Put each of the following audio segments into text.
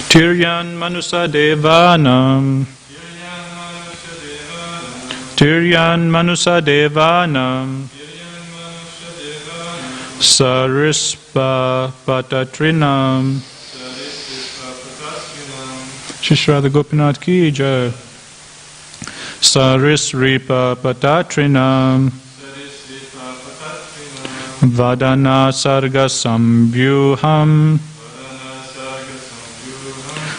Tiryan Manusa Devanam. Tiryan Manusa Devanam. Sarispa Patatrinam. Shishradha Gopinath Ki Jai. Sarisripa Patatrinam. Vadana Sarga Samvyuham.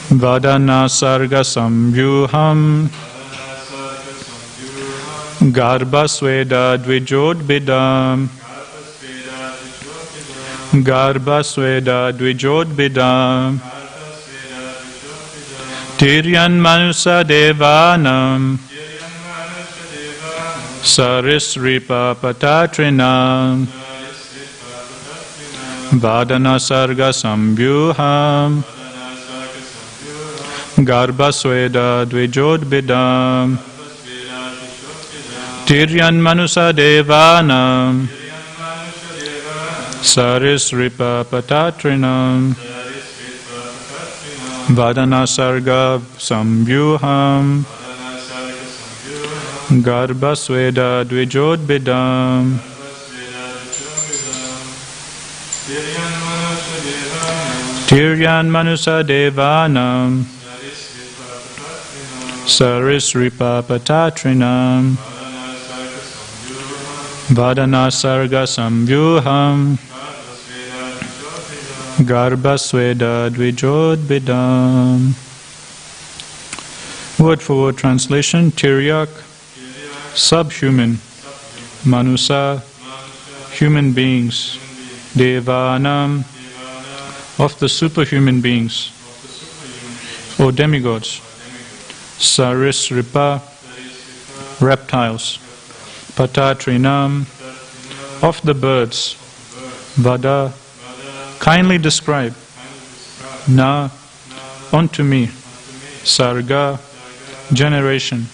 Vadana Sarga Samvyuham. Garbhasveda Dvijodbidam. Garbhasveda Dvijodbidam. Tiryan Manusa Devanam. Sarisripa Patatrinam. Vadana Sarga Samvyuham. Garbhasveda Dvijodbidam. Tiryan Manusa Devanam. Sarisripa Patatrinam. Vadana Sarga Samvyuham. Garbhasveda Dvijodbidam. Tiryan Manusa Devanam. Sarisripa Patatrinam. Vadana Sarga Samvyuham. Garbhasveda Dvijodbidam. Word for word translation. Tiryak, subhuman. Manusa, human beings. Devanam, of the superhuman beings or demigods. Sarisripa, reptiles. Patatrinam, of the birds. Vada, kindly describe. Na, unto me. Sarga, generation.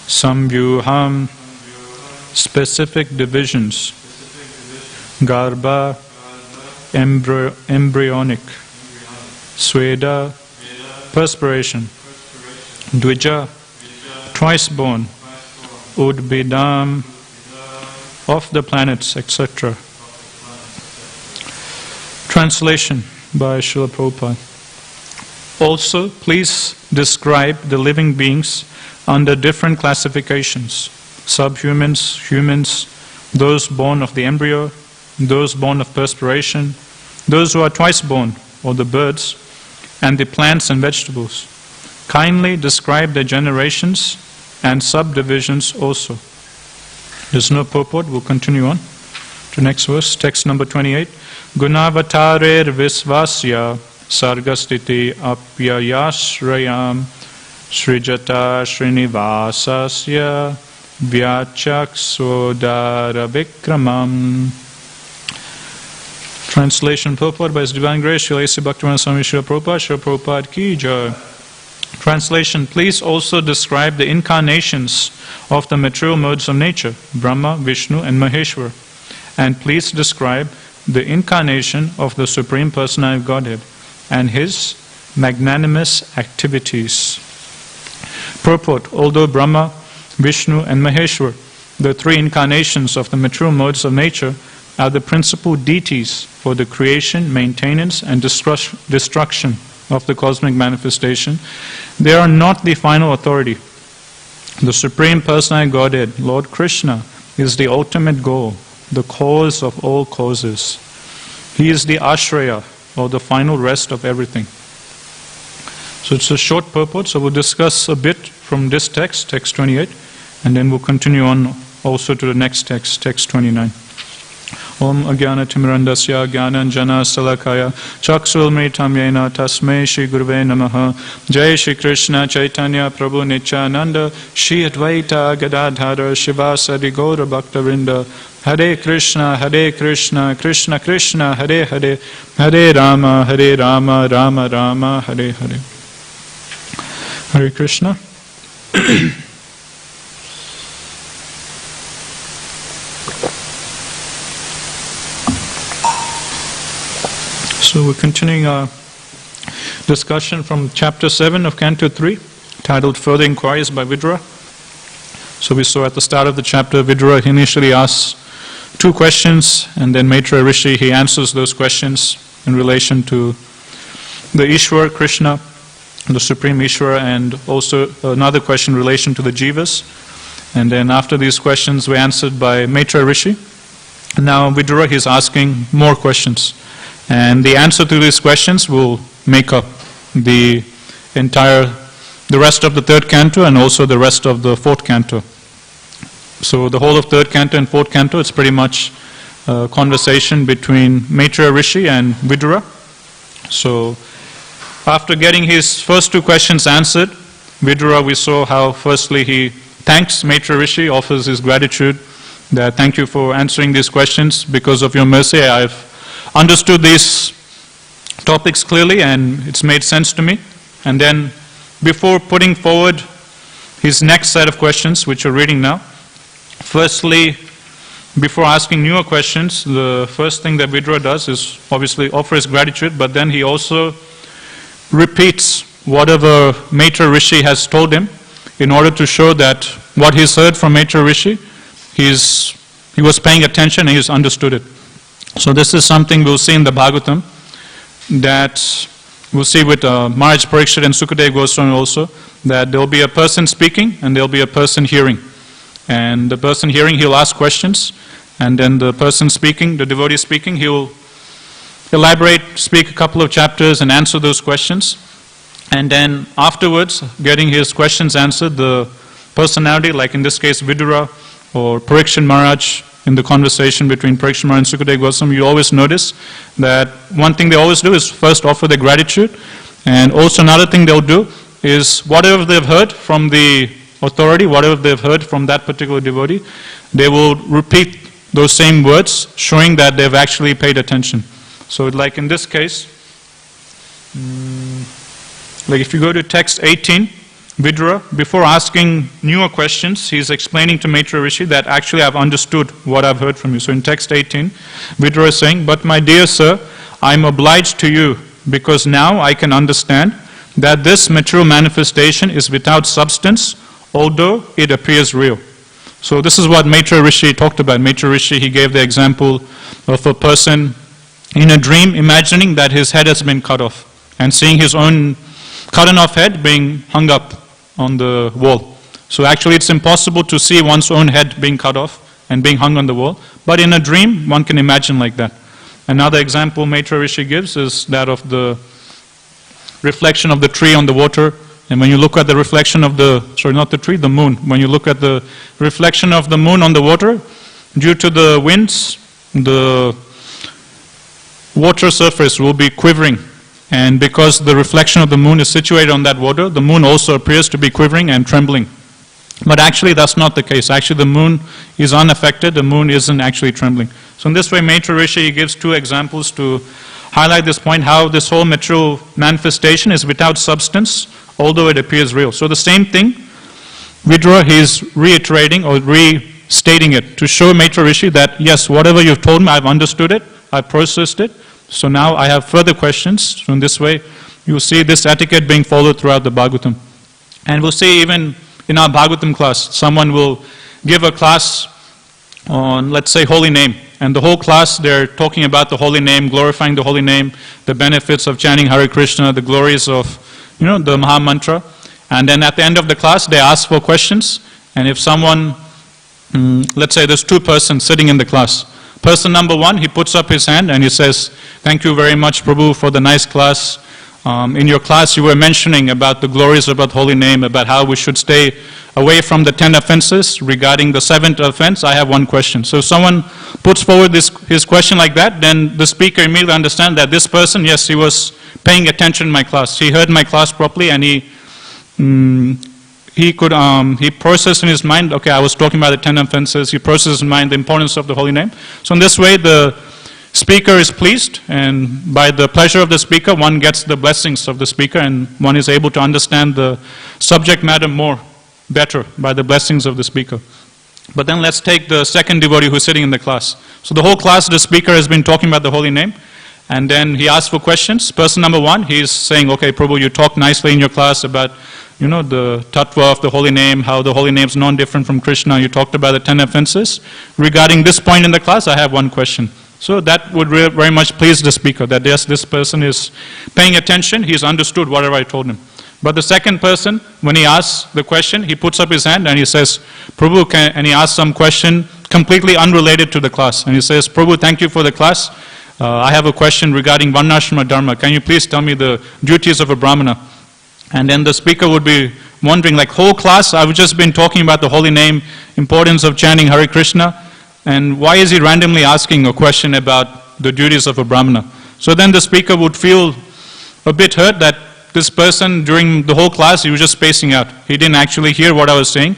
Samvyuham, specific divisions. Garbha, embryonic. Sweda, perspiration. Dvija, twice born. Udbidam, of the planets, etc. Translation by Srila Prabhupada. Also, please describe the living beings under different classifications. Subhumans, humans, those born of the embryo, those born of perspiration, those who are twice born, or the birds, and the plants and vegetables. Kindly describe their generations and subdivisions also. There's no purport, we'll continue on to next verse, text number 28. Gunavatarer Visvasya Sargastiti Apyayashrayam Srijata Srinivasasya Vyachaksodara Vikramam. Translation purport by His Divine Grace Srila A.C. Bhaktivinoda Swami Srila Prabhupada, Srila Prabhupada Ki Jai. Translation, please also describe the incarnations of the material modes of nature, Brahma, Vishnu and Maheshwar. And please describe the incarnation of the Supreme Personality of Godhead and His magnanimous activities. Purport, although Brahma, Vishnu and Maheshwar, the three incarnations of the material modes of nature, are the principal deities for the creation, maintenance and destruction of the cosmic manifestation, they are not the final authority. The Supreme Personality of Godhead, Lord Krishna, is the ultimate goal, the cause of all causes. He is the ashraya, or the final rest of everything. So it's a short purport, so we'll discuss a bit from this text, text 28, and then we'll continue on also to the next text, text 29. Om Agyana Timirandasya Gyananjana Salakaya Chaksulmritam Yena Tasmai Shri Guruve Namaha. Jai Shri Krishna Chaitanya Prabhu Nityananda Shri Advaita Gadadhara Shivasadi Gaura Bhaktavinda. Hare Krishna Krishna Krishna Hare Hare Hare Rama Rama Rama Hare Hare. Hare Krishna. So we're continuing our discussion from chapter 7 of Canto 3, titled Further Inquiries by Vidura. So we saw at the start of the chapter, Vidura initially asks 2 questions, and then Maitreya Rishi, he answers those questions in relation to the Ishwar, Krishna, the Supreme Ishwara, and also another question in relation to the Jivas. And then after these questions were answered by Maitreya Rishi, now Vidura is asking more questions. And the answer to these questions will make up the rest of the 3rd canto and also the rest of the 4th canto. So the whole of 3rd canto and 4th canto, it's pretty much a conversation between Maitreya Rishi and Vidura. So after getting his first 2 questions answered, Vidura, we saw how firstly he thanks Maitreya Rishi, offers his gratitude, that thank you for answering these questions. Because of your mercy, I've understood these topics clearly and it's made sense to me. And then before putting forward his next set of questions, which we're reading now, firstly, before asking newer questions, the first thing that Vidura does is obviously offer his gratitude, but then he also repeats whatever Maitreya Rishi has told him in order to show that what he's heard from Maitreya Rishi, he was paying attention and he's understood it. So this is something we'll see in the Bhagavatam, that we'll see with Maharaj Parikshit and Sukadeva Goswami also, that there'll be a person speaking and there'll be a person hearing. And the person hearing, he'll ask questions, and then the person speaking, the devotee speaking, he'll elaborate, speak a couple of chapters and answer those questions. And then afterwards, getting his questions answered, the personality, like in this case Vidura or Parikshit Maharaj, in the conversation between Parikshit Maharaj and Sukadeva Goswami, you always notice that one thing they always do is first offer their gratitude, and also another thing they'll do is whatever they've heard from the authority, whatever they've heard from that particular devotee, they will repeat those same words, showing that they've actually paid attention. So like in this case, like if you go to text 18, Vidura, before asking newer questions, he's explaining to Maitreya Rishi that actually I've understood what I've heard from you. So in text 18, Vidura is saying, but my dear sir, I'm obliged to you because now I can understand that this material manifestation is without substance, although it appears real. So this is what Maitreya Rishi talked about. Maitreya Rishi, he gave the example of a person in a dream imagining that his head has been cut off and seeing his own cut off head being hung up on the wall. So actually it's impossible to see one's own head being cut off and being hung on the wall, but in a dream one can imagine like that. Another example Maitreya Rishi gives is that of the reflection of the tree on the water, and when you look at the reflection of the, sorry, not the tree, the moon, when you look at the reflection of the moon on the water, due to the winds, the water surface will be quivering. And because the reflection of the moon is situated on that water, the moon also appears to be quivering and trembling. But actually that's not the case. Actually the moon is unaffected, the moon isn't actually trembling. So in this way Maitreya Rishi, he gives 2 examples to highlight this point, how this whole material manifestation is without substance, although it appears real. So the same thing, Vidura, he is reiterating or restating it to show Maitreya Rishi that yes, whatever you've told me, I've understood it, I've processed it. So now I have further questions. So in this way, you see this etiquette being followed throughout the Bhagavatam. And we'll see even in our Bhagavatam class, someone will give a class on, let's say, holy name. And the whole class, they're talking about the holy name, glorifying the holy name, the benefits of chanting Hare Krishna, the glories of, the Maha Mantra. And then at the end of the class, they ask for questions. And if someone, let's say there's 2 persons sitting in the class. Person number 1, he puts up his hand and he says, thank you very much, Prabhu, for the nice class. In your class you were mentioning about the glories about holy name, about how we should stay away from the 10 offenses. Regarding the 7th offense, I have one question. So if someone puts forward his question like that, then the speaker immediately understands that this person, yes, he was paying attention in my class. He heard my class properly and he processed in his mind, okay, I was talking about the 10 offenses. He processed in mind the importance of the holy name. So in this way, the speaker is pleased, and by the pleasure of the speaker, one gets the blessings of the speaker, and one is able to understand the subject matter better by the blessings of the speaker. But then let's take the second devotee who's sitting in the class. So the whole class, the speaker has been talking about the holy name, And then he asks for questions. Person number one, he's saying, okay, Prabhu, you talked nicely in your class about, the tattva of the holy name, how the holy name is non-different from Krishna. You talked about the 10 offenses. Regarding this point in the class, I have one question. So that would very much please the speaker, that yes, this person is paying attention, he's understood whatever I told him. But the second person, when he asks the question, he puts up his hand and he says, Prabhu, and he asks some question completely unrelated to the class. And he says, Prabhu, thank you for the class. I have a question regarding Varnashrama Dharma. Can you please tell me the duties of a Brahmana? And then the speaker would be wondering, like, whole class, I've just been talking about the holy name, importance of chanting Hare Krishna, and why is he randomly asking a question about the duties of a Brahmana? So then the speaker would feel a bit hurt that this person, during the whole class, he was just spacing out. He didn't actually hear what I was saying.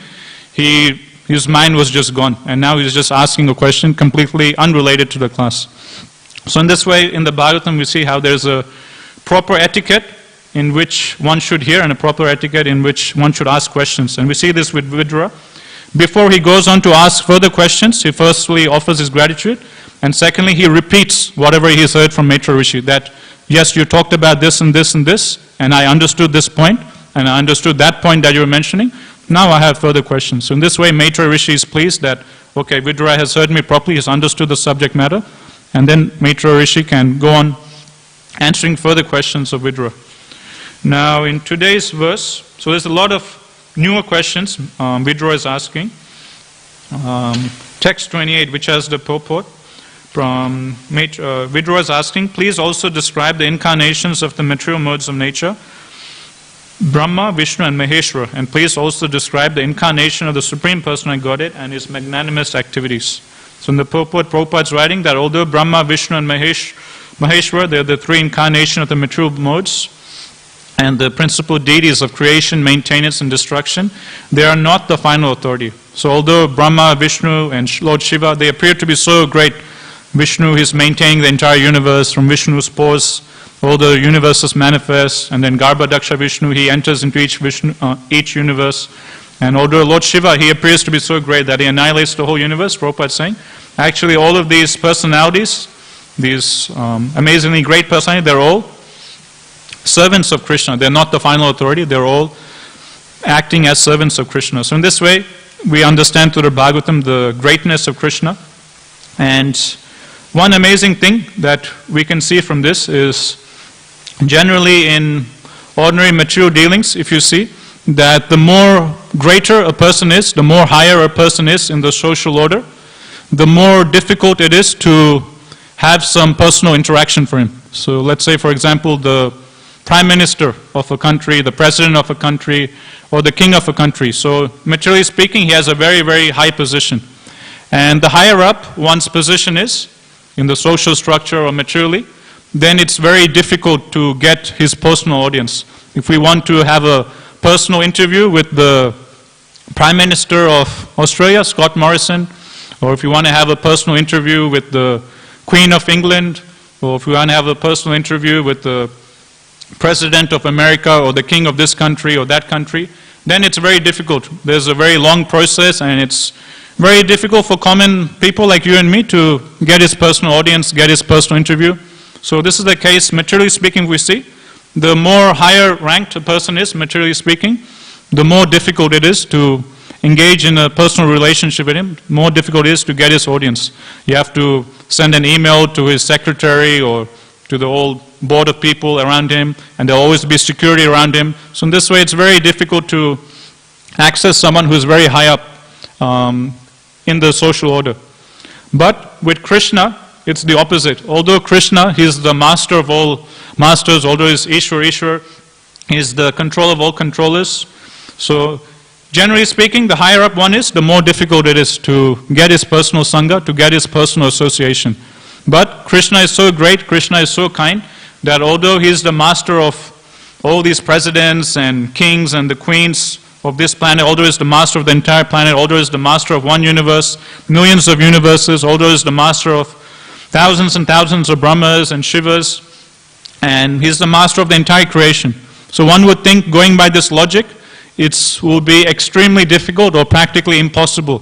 His mind was just gone, and now he's just asking a question completely unrelated to the class. So in this way, in the Bhagavatam, we see how there's a proper etiquette in which one should hear and a proper etiquette in which one should ask questions. And we see this with Vidura. Before he goes on to ask further questions, he firstly offers his gratitude, and secondly, he repeats whatever he's heard from Maitra Rishi, that yes, you talked about this and this and this, and I understood this point, and I understood that point that you were mentioning. Now I have further questions. So in this way, Maitra Rishi is pleased that, okay, Vidura has heard me properly, he's understood the subject matter, and then Maitra Rishi can go on answering further questions of Vidura. Now, in today's verse, so there's a lot of newer questions Vidura is asking. Text 28, which has the purport from Vidura is asking, please also describe the incarnations of the material modes of nature, Brahma, Vishnu and Maheshwara, and please also describe the incarnation of the Supreme Personal Godhead and his magnanimous activities. So in the purport, Prabhupada is writing that although Brahma, Vishnu and Maheshwara, they're the three incarnations of the material modes, and the principal deities of creation, maintenance and destruction, they are not the final authority. So although Brahma, Vishnu and Lord Shiva, they appear to be so great, Vishnu is maintaining the entire universe. From Vishnu's pores, all the universes manifest, and then Garbhadaksha Vishnu, he enters into each universe. And although Lord Shiva, he appears to be so great that he annihilates the whole universe, Prabhupada is saying, actually all of these personalities, these amazingly great personalities, they're all servants of Krishna. They're not the final authority, they're all acting as servants of Krishna. So in this way, we understand through the Bhagavatam the greatness of Krishna. And one amazing thing that we can see from this is, generally in ordinary material dealings, if you see, that the more greater a person is, the more higher a person is in the social order, the more difficult it is to have some personal interaction for him. So let's say, for example, the Prime Minister of a country, the President of a country, or the King of a country. So materially speaking, he has a very, very high position. And the higher up one's position is, in the social structure or materially, then it's very difficult to get his personal audience. If we want to have a personal interview with the Prime Minister of Australia, Scott Morrison, or if you want to have a personal interview with the Queen of England, or if you want to have a personal interview with the President of America or the King of this country or that country, then it's very difficult. There's a very long process, and it's very difficult for common people like you and me to get his personal audience, get his personal interview. So this is the case, materially speaking, we see. The more higher ranked a person is, materially speaking, the more difficult it is to engage in a personal relationship with him, more difficult it is to get his audience. You have to send an email to his secretary or to the whole board of people around him, and there'll always be security around him. So in this way, it's very difficult to access someone who's very high up in the social order. But with Krishna, it's the opposite. Although Krishna, he's the master of all masters, although he's Ishwar, he's the controller of all controllers. So generally speaking, the higher up one is, the more difficult it is to get his personal sangha, to get his personal association. But Krishna is so great, Krishna is so kind, that although he's the master of all these presidents and kings and the queens of this planet, although he's the master of the entire planet, although he's the master of one universe, millions of universes, although he's the master of thousands and thousands of Brahmas and Shivas, and he's the master of the entire creation. So one would think, going by this logic, it will be extremely difficult or practically impossible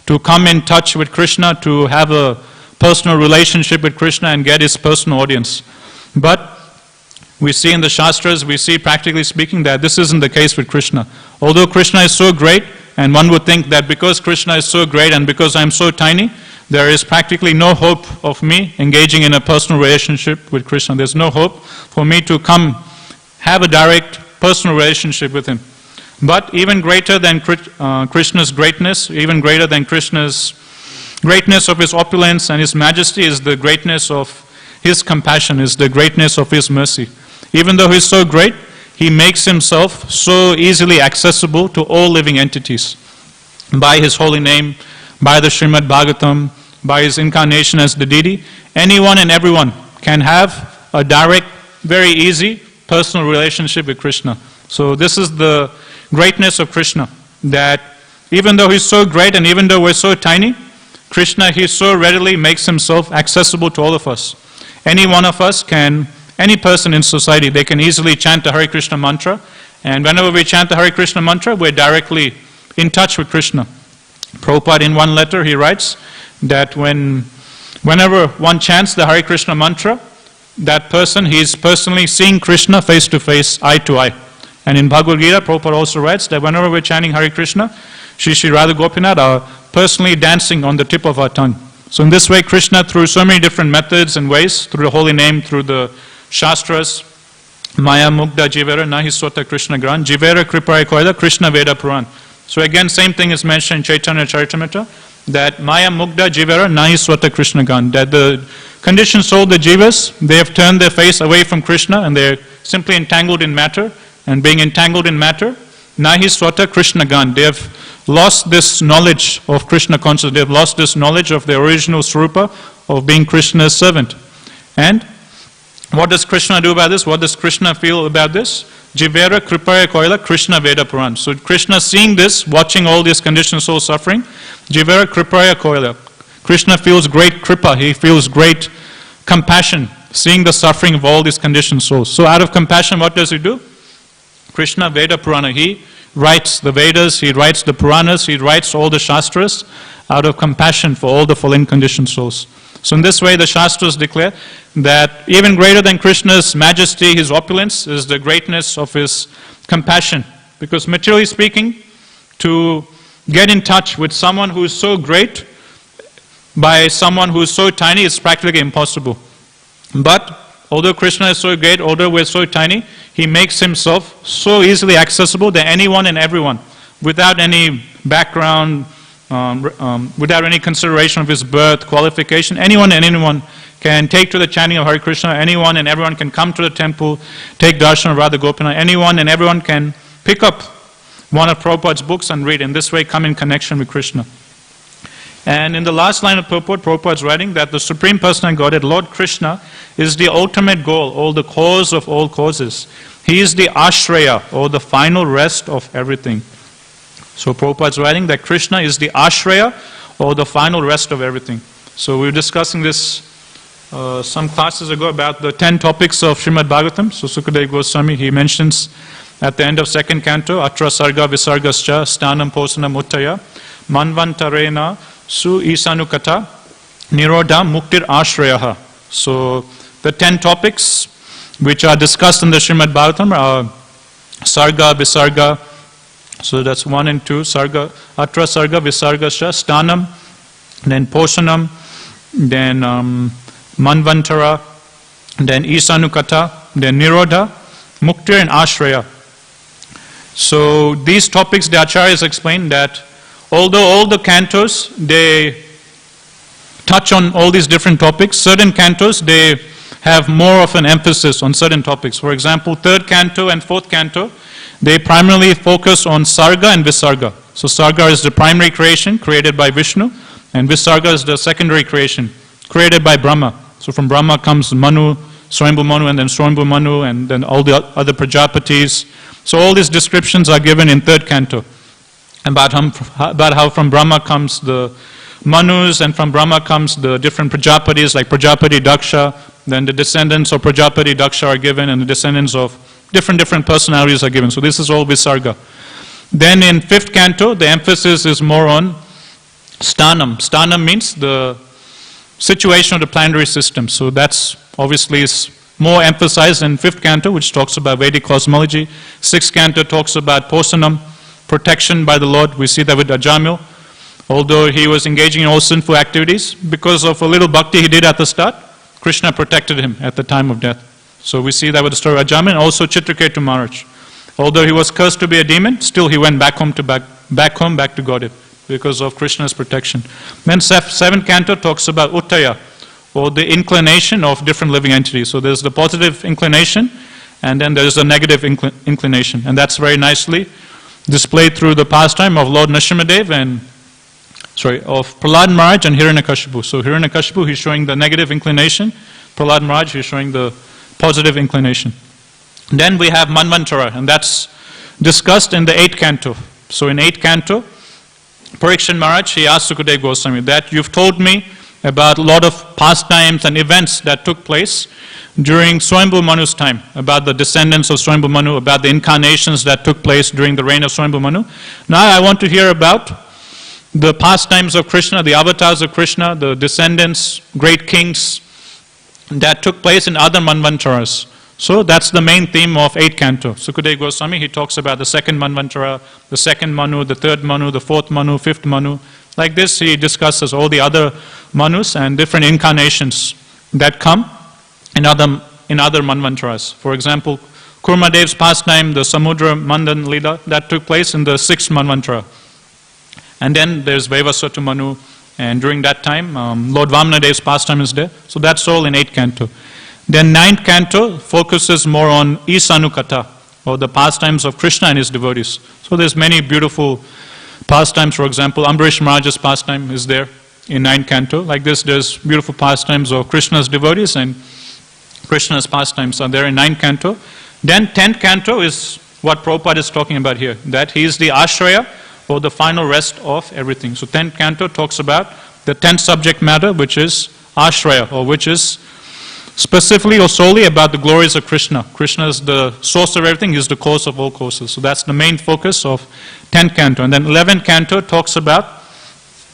to come in touch with Krishna, to have a personal relationship with Krishna and get his personal audience. But we see in the Shastras, we see practically speaking that this isn't the case with Krishna. Although Krishna is so great, and one would think that because Krishna is so great and because I'm so tiny, there is practically no hope of me engaging in a personal relationship with Krishna. There's no hope for me to come have a direct personal relationship with him. But even greater than Krishna's greatness, even greater than Krishna's greatness of his opulence and his majesty is the greatness of his compassion, is the greatness of his mercy. Even though he's so great, he makes himself so easily accessible to all living entities by his holy name, by the Srimad Bhagavatam, by his incarnation as the deity. Anyone and everyone can have a direct, very easy personal relationship with Krishna. So this is the greatness of Krishna, that even though he's so great and even though we're so tiny, Krishna, he so readily makes himself accessible to all of us. Any one of us can, any person in society, they can easily chant the Hare Krishna mantra, and whenever we chant the Hare Krishna mantra, we're directly in touch with Krishna. Prabhupada in one letter, he writes that whenever one chants the Hare Krishna mantra, that person, he is personally seeing Krishna face to face, eye to eye. And in Bhagavad Gita, Prabhupada also writes that whenever we're chanting Hare Krishna, Shri Shri Radha Gopinath are personally dancing on the tip of our tongue. So in this way, Krishna, through so many different methods and ways, through the holy name, through the Shastras, Maya Mugda Jivera Nahi Swata Krishna Gran, Jivera Kripaya Koila Krishna Veda Puran. So again, same thing is mentioned in Chaitanya Charitamrita, that Maya Mugda Jivera Nahi Swata Krishna Gran, that the conditioned soul, the jivas, they have turned their face away from Krishna and they're simply entangled in matter, and being entangled in matter, Nahi Swata Krishna Gan, they have lost this knowledge of Krishna consciousness, they have lost this knowledge of their original Swarupa, of being Krishna's servant. And what does Krishna do about this? What does Krishna feel about this? Jivera Kripaya Koila Krishna Veda Puran. So Krishna seeing this, watching all this conditioned soul suffering, Jivera Kripaya Koila. Krishna feels great kripa, he feels great compassion, seeing the suffering of all these conditioned souls. So out of compassion, what does he do? Krishna Veda Purana, he writes the Vedas, he writes the Puranas, he writes all the Shastras out of compassion for all the fallen conditioned souls. So in this way, the Shastras declare that even greater than Krishna's majesty, his opulence, is the greatness of his compassion. Because materially speaking, to get in touch with someone who is so great by someone who is so tiny is practically impossible. But although Krishna is so great, although we're so tiny, he makes himself so easily accessible to anyone and everyone without any background, without any consideration of his birth, qualification. Anyone and anyone can take to the chanting of Hare Krishna. Anyone and everyone can come to the temple, take darshan of Radha Gopinath. Anyone and everyone can pick up one of Prabhupada's books and read. In this way, come in connection with Krishna. And in the last line of Prabhupada's writing that the Supreme Personality of Godhead, Lord Krishna, is the ultimate goal, or the cause of all causes. He is the ashraya, or the final rest of everything. So Prabhupada's writing that Krishna is the ashraya, or the final rest of everything. So we were discussing this some classes ago about the 10 topics of Srimad Bhagavatam. So Sukadeva Goswami, he mentions at the end of second canto, Atra Sarga Visargascha Stanam Posanam Uttaya Manvantarena Su Isanukata Nirodha Muktir Ashrayaha. So the 10 topics which are discussed in the Srimad Bhagavatam are Sarga, Visarga, so that's 1 and 2, Sarga, Atra Sarga, Visargascha, Stanam, then Posanam, then Manvantara, then Isanukata, then Nirodha, Muktir and Ashraya. So these topics, the Acharyas explain that although all the cantos, they touch on all these different topics, certain cantos, they have more of an emphasis on certain topics. For example, third canto and fourth canto, they primarily focus on Sarga and Visarga. So Sarga is the primary creation created by Vishnu, and Visarga is the secondary creation created by Brahma. So from Brahma comes Manu, Swayambhu Manu, and then Swayambhu Manu, and then all the other Prajapatis. So all these descriptions are given in third canto about how from Brahma comes the Manus, and from Brahma comes the different Prajapatis like Prajapati Daksha. Then the descendants of Prajapati Daksha are given, and the descendants of different personalities are given. So this is all Visarga. Then in fifth canto, the emphasis is more on Stanam. Stanam means the situation of the planetary system. So that's obviously is more emphasized in 5th canto, which talks about Vedic cosmology. 6th canto talks about Posanam, protection by the Lord. We see that with Ajamil. Although he was engaging in all sinful activities, because of a little bhakti he did at the start, Krishna protected him at the time of death. So we see that with the story of Ajamil, and also Chitraketu Maharaj. Although he was cursed to be a demon, still he went back home back to Godhead because of Krishna's protection. Then 7th canto talks about Uttaya, or the inclination of different living entities. So there's the positive inclination, and then there's the negative inclination. And that's very nicely displayed through the pastime of Lord Nrsimhadev of Prahlad Maharaj and Hiranyakashipu. So Hiranyakashipu, he's showing the negative inclination. Prahlad Maharaj, he's showing the positive inclination. Then we have Manvantara, and that's discussed in the 8th canto. So in 8th canto, Parikshit Maharaj, he asked Sukadeva Goswami that you've told me about a lot of pastimes and events that took place during Swayambhu Manu's time, about the descendants of Swayambhu Manu, about the incarnations that took place during the reign of Swayambhu Manu. Now I want to hear about the pastimes of Krishna, the avatars of Krishna, the descendants, great kings that took place in other Manvantaras. So that's the main theme of 8th canto. Sukadeva Goswami, he talks about the 2nd Manvantara, the 2nd Manu, the 3rd Manu, the 4th Manu, 5th Manu. Like this, he discusses all the other Manus and different incarnations that come in other Manvantaras. For example, Kurmadev's pastime, the Samudra Mandan Lila, that took place in the 6th Manvantara. And then there's Vaivasvata Manu, and during that time, Lord Vamanadev's pastime is there. So that's all in 8th canto. Then 9th canto focuses more on Isanukata, or the pastimes of Krishna and his devotees. So there's many beautiful pastimes. For example, Ambarish Maharaj's pastime is there in 9th canto. Like this, there's beautiful pastimes of Krishna's devotees, and Krishna's pastimes are there in 9th canto. Then 10th canto is what Prabhupada is talking about here, that he is the ashraya, or the final rest of everything. So 10th canto talks about the 10th subject matter, which is ashraya, or which is specifically or solely about the glories of Krishna. Krishna is the source of everything, he is the cause of all causes. So that's the main focus of 10th canto. And then 11th canto talks about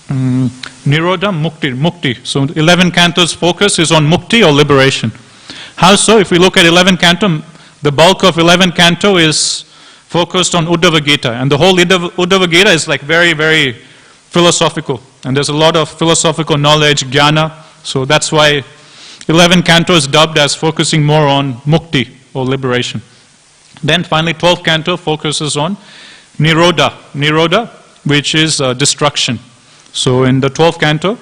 Nirodha Mukti. So 11th canto's focus is on Mukti, or liberation. How so? If we look at 11th canto, the bulk of 11th canto is focused on Uddhava Gita. And the whole Uddhava Gita is like very, very philosophical. And there's a lot of philosophical knowledge, jnana. So that's why 11th canto is dubbed as focusing more on Mukti, or liberation. Then finally 12th canto focuses on Nirodha, which is destruction. So in the 12th canto,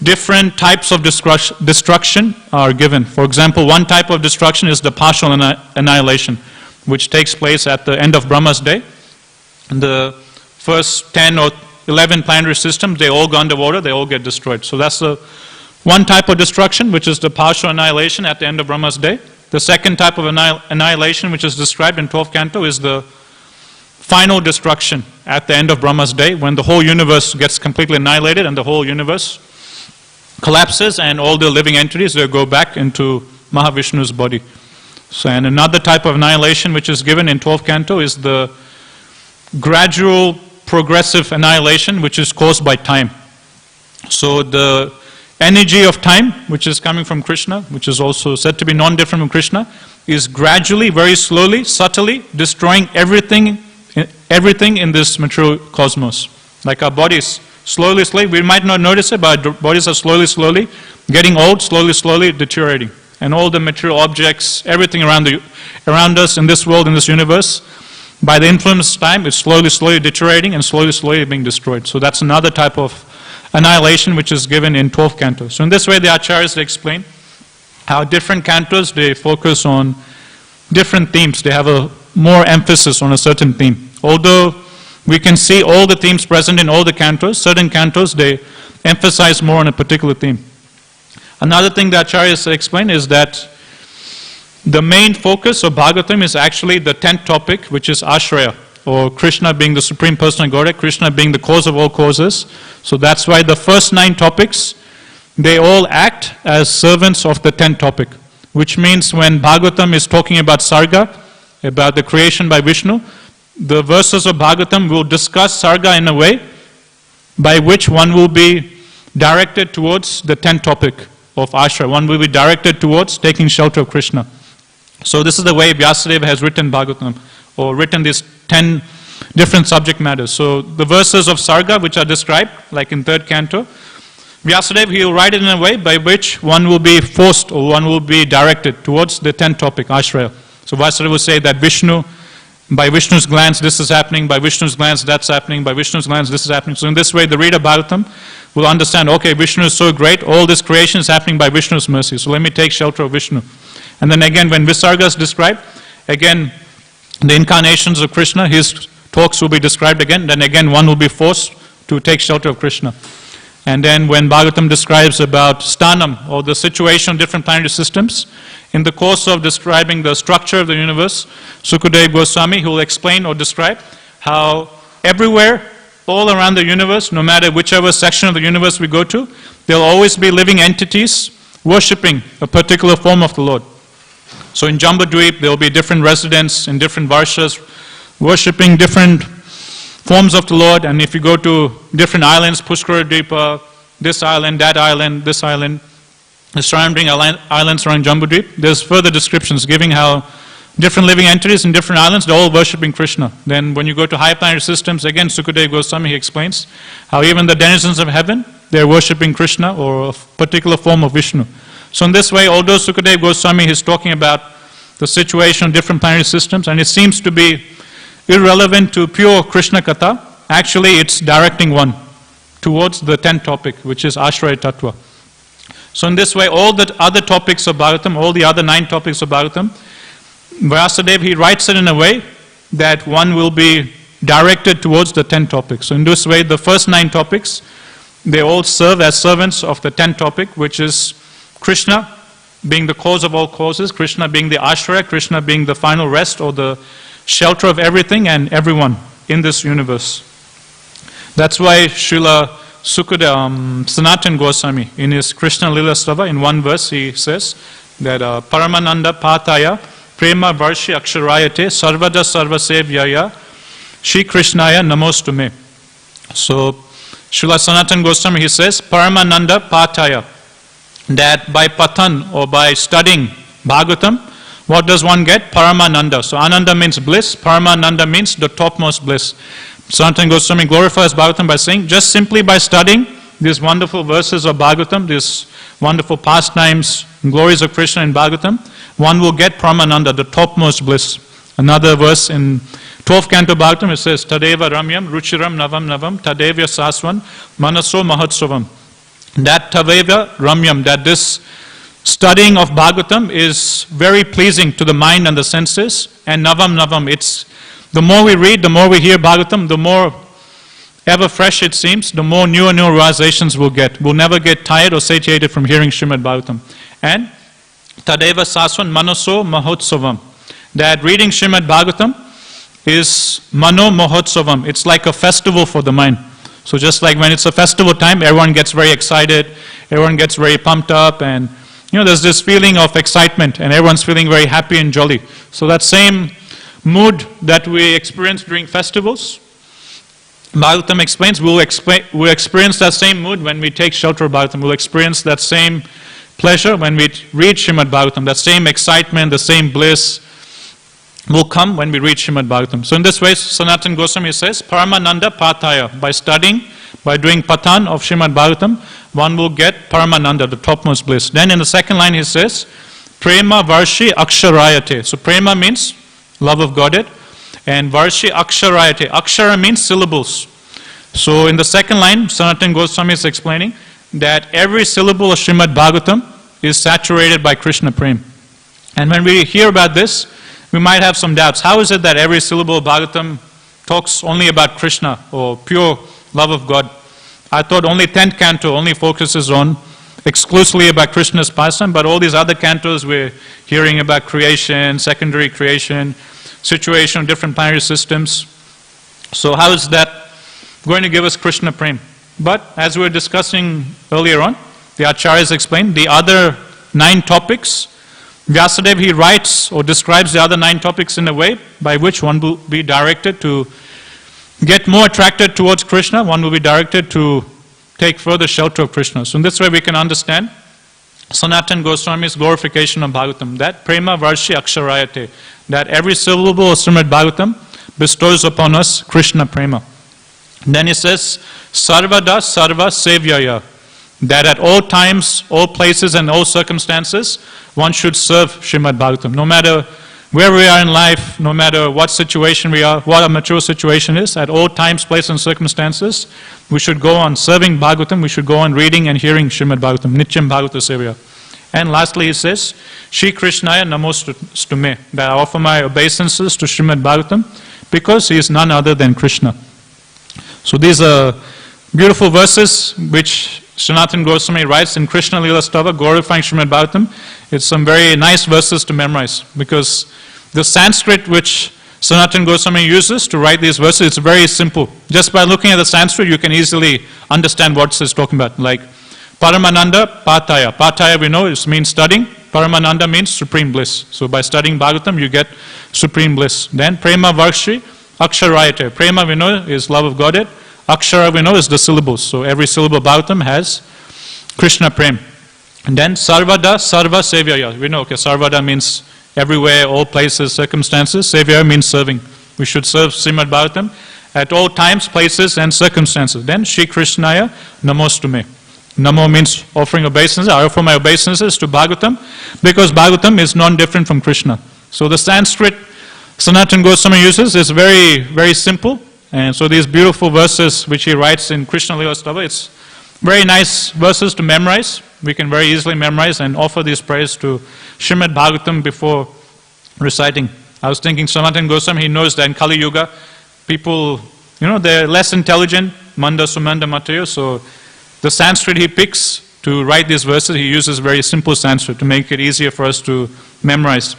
different types of destruction are given. For example, one type of destruction is the partial annihilation, which takes place at the end of Brahma's day. And the first 10 or 11 planetary systems, they all go underwater, they all get destroyed. So that's the one type of destruction, which is the partial annihilation at the end of Brahma's day. The second type of annihilation, which is described in 12th canto, is the final destruction at the end of Brahma's day, when the whole universe gets completely annihilated and the whole universe collapses and all the living entities, they go back into Mahavishnu's body. So, and another type of annihilation which is given in 12th canto is the gradual progressive annihilation, which is caused by time. So the energy of time, which is coming from Krishna, which is also said to be non-different from Krishna, is gradually, very slowly, subtly destroying everything in this material cosmos. Like our bodies, slowly, we might not notice it, but our bodies are slowly getting old, slowly deteriorating. And all the material objects, everything around us in this world, in this universe, by the influence of time, it's slowly deteriorating and slowly being destroyed. So that's another type of annihilation which is given in 12th canto. So in this way the acharyas, they explain how different cantos, they focus on different themes. They have a more emphasis on a certain theme. Although we can see all the themes present in all the cantos, certain cantos, they emphasize more on a particular theme. Another thing the acharyas explain is that the main focus of Bhagavatam is actually the 10th topic, which is ashraya, or Krishna being the Supreme Personal Godhead, Krishna being the cause of all causes. So that's why the first 9 topics, they all act as servants of the 10th topic. Which means when Bhagavatam is talking about Sarga, about the creation by Vishnu, the verses of Bhagavatam will discuss Sarga in a way by which one will be directed towards the 10th topic of Ashra. One will be directed towards taking shelter of Krishna. So this is the way Vyasadeva has written Bhagavatam, or written these 10 different subject matters. So the verses of Sarga which are described, like in 3rd canto, Vyasadeva, he will write it in a way by which one will be forced or one will be directed towards the 10th topic, Ashraya. So Vyasadeva will say that Vishnu, by Vishnu's glance this is happening, by Vishnu's glance that's happening, by Vishnu's glance this is happening. So in this way the reader Bhagavatam will understand, okay, Vishnu is so great, all this creation is happening by Vishnu's mercy, so let me take shelter of Vishnu. And then again when Visarga is described, again the incarnations of Krishna, his talks will be described again, then again one will be forced to take shelter of Krishna. And then when Bhagavatam describes about Sthanam, or the situation of different planetary systems, in the course of describing the structure of the universe, Sukadeva Goswami, who will explain or describe how everywhere, all around the universe, no matter whichever section of the universe we go to, there will always be living entities worshipping a particular form of the Lord. So in Jambudvip, there will be different residents in different varshas worshipping different forms of the Lord. And if you go to different islands, Pushkara Dvipa, this island, that island, this island, the surrounding islands around Jambudvip, there's further descriptions giving how different living entities in different islands, they're all worshipping Krishna. Then when you go to high planetary systems, again Sukadeva Goswami, he explains how even the denizens of heaven, they're worshipping Krishna or a particular form of Vishnu. So in this way, although Sukadeva Goswami is talking about the situation of different planetary systems, and it seems to be irrelevant to pure Krishna Katha, actually it's directing one towards the 10th topic, which is Ashraya Tattva. So in this way, all the other topics of Bhagavatam, all the other 9 topics of Bhagavatam, Vyasadeva, he writes it in a way that one will be directed towards the 10th topic. So in this way, the first 9 topics, they all serve as servants of the 10th topic, which is Krishna being the cause of all causes, Krishna being the Ashraya, Krishna being the final rest or the shelter of everything and everyone in this universe. That's why Srila Sanatan Goswami, in his Krishna Lila Stava, in one verse he says that Paramananda Pataya Prema Varshi Aksharayate Sarvada Sarvasevyaya Shri Krishnaya Namostume. So Srila Sanatan Goswami, he says Paramananda Pataya, that by Patan or by studying Bhagavatam, what does one get? Paramananda. So Ananda means bliss, Paramananda means the topmost bliss. Sanatan Goswami glorifies Bhagavatam by saying, just simply by studying these wonderful verses of Bhagavatam, these wonderful pastimes, glories of Krishna in Bhagavatam, one will get Paramananda, the topmost bliss. Another verse in 12th canto Bhagavatam, it says, Tadeva Ramyam Ruchiram Navam Navam Tadevya Saswan Manaso Mahotsavam. That Tadeva Ramyam, that this studying of Bhagavatam is very pleasing to the mind and the senses, and Navam Navam, it's the more we read, the more we hear Bhagavatam, the more ever fresh it seems, the more new and new realizations we'll get. We'll never get tired or satiated from hearing Srimad Bhagavatam. And Tadeva Saswan Manaso Mahotsavam, that reading Srimad Bhagavatam is Mano Mahotsavam. It's like a festival for the mind. So just like when it's a festival time, everyone gets very excited, everyone gets very pumped up, and there's this feeling of excitement, and everyone's feeling very happy and jolly. So that same mood that we experience during festivals, Bhagavatam explains, we'll experience that same mood when we take shelter of Bhagavatam. We'll experience that same pleasure when we read Srimad Bhagavatam. That same excitement, the same bliss will come when we read Srimad Bhagavatam. So in this way, Sanatan Goswami says, Paramananda Pataya, by studying, by doing patan of Srimad Bhagavatam, one will get Paramananda, the topmost bliss. Then in the second line he says, Prema Varshi Aksharayate. So Prema means love of Godhead, and Varshi Aksharayate. Akshara means syllables. So in the second line, Sanatan Goswami is explaining that every syllable of Srimad Bhagavatam is saturated by Krishna Prem. And when we hear about this, we might have some doubts. How is it that every syllable of Bhagavatam talks only about Krishna or pure love of God? I thought only 10th canto only focuses on exclusively about Krishna's pastime, but all these other cantos we're hearing about creation, secondary creation, situation of different planetary systems. So how is that going to give us Krishna Prem? But as we were discussing earlier on, the Acharyas explained the other 9 topics. Vyasadeva, he writes or describes the other 9 topics in a way by which one will be directed to get more attracted towards Krishna, one will be directed to take further shelter of Krishna. So in this way we can understand Sanatana Goswami's glorification of Bhagavatam, that prema varshi aksharayate, that every syllable of Srimad Bhagavatam bestows upon us Krishna prema. Then he says, sarvada sarva sevyaya, that at all times, all places and all circumstances, one should serve Srimad Bhagavatam. No matter where we are in life, no matter what situation we are, what our material situation is, at all times, places and circumstances, we should go on serving Bhagavatam, we should go on reading and hearing Srimad Bhagavatam, Nityam Bhagavata Sevya. And lastly he says, Shri Krishnaya namostume, that I offer my obeisances to Srimad Bhagavatam, because he is none other than Krishna. So these are beautiful verses which Sanatana Goswami writes in Krishna Lila Stava, glorifying Srimad Bhagavatam. It's some very nice verses to memorize, because the Sanskrit which Sanatana Goswami uses to write these verses, it's very simple. Just by looking at the Sanskrit, you can easily understand what it's talking about. Like Paramananda Pataya. Pataya we know it means studying. Paramananda means supreme bliss. So by studying Bhagavatam, you get supreme bliss. Then Prema Varshi Aksharayate. Prema we know is love of Godhead. Akshara we know is the syllables. So every syllable Bhagavatam has Krishna Prem. And then Sarvada Sarva Sevyaya. We know, okay, Sarvada means everywhere, all places, circumstances. Sevyaya means serving. We should serve Srimad Bhagavatam at all times, places and circumstances. Then Shri Krishnaya Namostume. Namo means offering obeisances. I offer my obeisances to Bhagavatam, because Bhagavatam is non-different from Krishna. So the Sanskrit Sanatana Goswami uses is very, very simple. And so these beautiful verses which he writes in Krishna Lila Stava, it's very nice verses to memorize. We can very easily memorize and offer these prayers to Srimad Bhagavatam before reciting. I was thinking Sanatana Goswami, he knows that in Kali Yuga, people, they're less intelligent, Manda Sumanda Matayo, so the Sanskrit he picks to write these verses, he uses very simple Sanskrit to make it easier for us to memorize.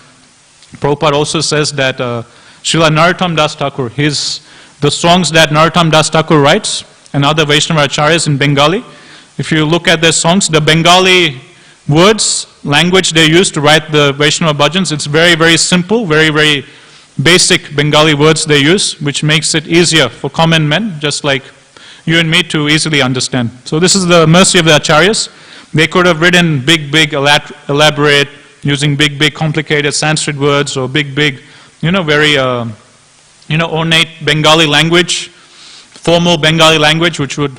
Prabhupada also says that Srila Narottam Das Thakur, the songs that Narottam Das Thakur writes and other Vaishnava Acharyas in Bengali, if you look at their songs, the Bengali words, language they use to write the Vaishnava bhajans, it's very, very simple, very, very basic Bengali words they use, which makes it easier for common men, just like you and me, to easily understand. So this is the mercy of the Acharyas. They could have written big, elaborate, using big, complicated Sanskrit words, or big, very, ornate Bengali language, formal Bengali language, which would,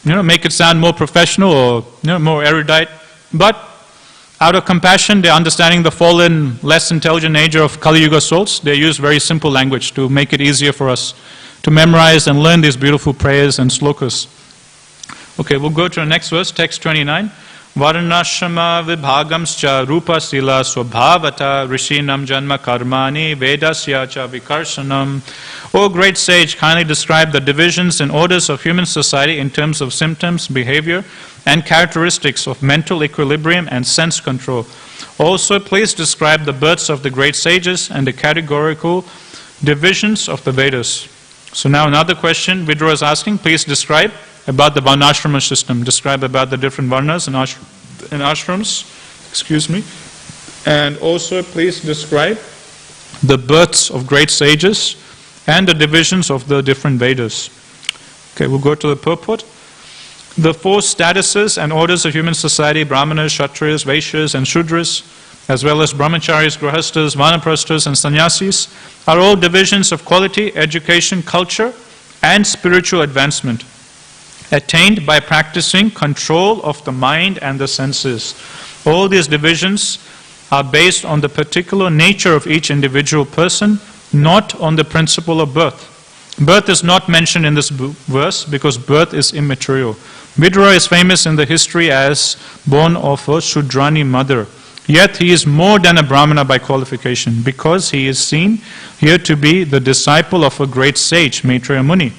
make it sound more professional or, more erudite. But out of compassion, they're understanding the fallen, less intelligent nature of Kali Yuga souls. They use very simple language to make it easier for us to memorize and learn these beautiful prayers and slokas. Okay, we'll go to the next verse, text 29. Varnashrama vibhagamscha rupa sila swabhavata rishinam janma karmani vedasya cha vikarshanam. O great sage, kindly describe the divisions and orders of human society in terms of symptoms, behavior, and characteristics of mental equilibrium and sense control. Also, please describe the births of the great sages and the categorical divisions of the Vedas. So now another question Vidura is asking, please describe about the Varnashrama system. Describe about the different Varnas and ashrams. And also please describe the births of great sages and the divisions of the different Vedas. Okay, we'll go to the purport. The four statuses and orders of human society, Brahmanas, Kshatriyas, Vaishyas and Shudras, as well as Brahmacharis, Grahastas, Vanaprasthas and Sannyasis, are all divisions of quality, education, culture, and spiritual advancement, attained by practicing control of the mind and the senses. All these divisions are based on the particular nature of each individual person, not on the principle of birth. Birth is not mentioned in this verse because birth is immaterial. Vidura is famous in the history as born of a Shudrani mother. Yet he is more than a Brahmana by qualification, because he is seen here to be the disciple of a great sage, Maitreya Muni.